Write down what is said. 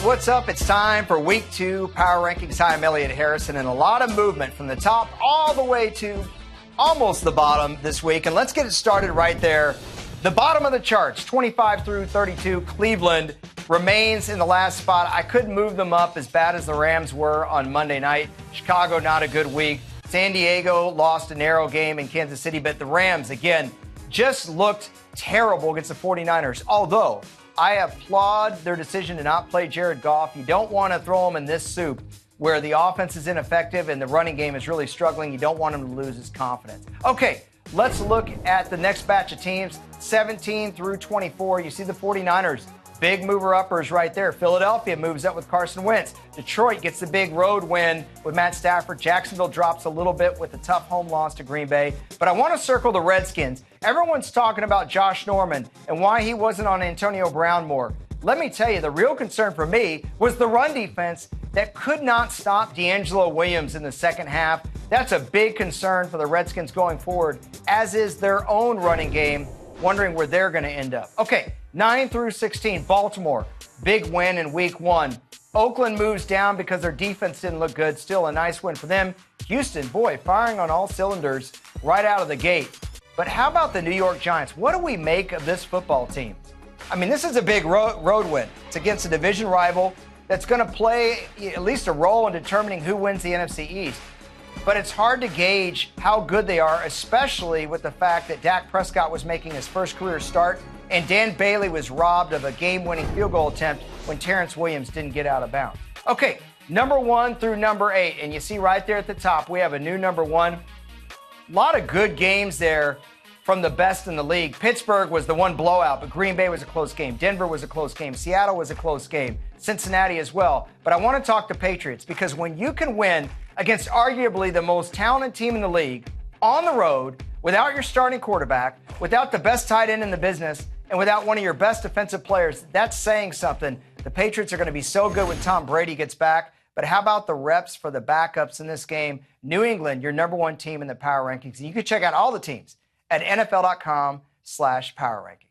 what's up? It's time for Week 2 Power Rankings. Hi, I'm Elliot Harris, and a lot of movement from the top all the way to almost the bottom this week. And let's get it started right there. The bottom of the charts, 25 through 32, Cleveland remains in the last spot. I couldn't move them up as bad as the Rams were on Monday night. Chicago, not a good week. San Diego lost a narrow game in Kansas City, but the Rams, again, just looked terrible against the 49ers. Although I applaud their decision to not play Jared Goff. You don't want to throw him in this soup where the offense is ineffective and the running game is really struggling. You don't want him to lose his confidence. Okay, let's look at the next batch of teams, 17 through 24. You see the 49ers. Big mover-uppers right there. Philadelphia moves up with Carson Wentz. Detroit gets the big road win with Matt Stafford. Jacksonville drops a little bit with a tough home loss to Green Bay. But I want to circle the Redskins. Everyone's talking about Josh Norman and why he wasn't on Antonio Brown more. Let me tell you, the real concern for me was the run defense that could not stop D'Angelo Williams in the second half. That's a big concern for the Redskins going forward, as is their own running game, wondering where they're going to end up. Okay, 9 through 16, Baltimore, big win in week 1. Oakland moves down because their defense didn't look good. Still a nice win for them. Houston, boy, firing on all cylinders right out of the gate. But how about the New York Giants? What do we make of this football team? I mean, this is a big road win. It's against a division rival that's going to play at least a role in determining who wins the NFC East. But it's hard to gauge how good they are, especially with the fact that Dak Prescott was making his first career start and Dan Bailey was robbed of a game-winning field goal attempt when Terrence Williams didn't get out of bounds. Okay, number 1 through number 8. And you see right there at the top, we have a new number 1. A lot of good games there from the best in the league. Pittsburgh was the one blowout, but Green Bay was a close game. Denver was a close game. Seattle was a close game. Cincinnati as well. But I want to talk to Patriots because when you can win against arguably the most talented team in the league on the road, without your starting quarterback, without the best tight end in the business, and without one of your best defensive players, that's saying something. The Patriots are going to be so good when Tom Brady gets back. But how about the reps for the backups in this game? New England, your number 1 team in the power rankings. And you can check out all the teams at NFL.com/power rankings.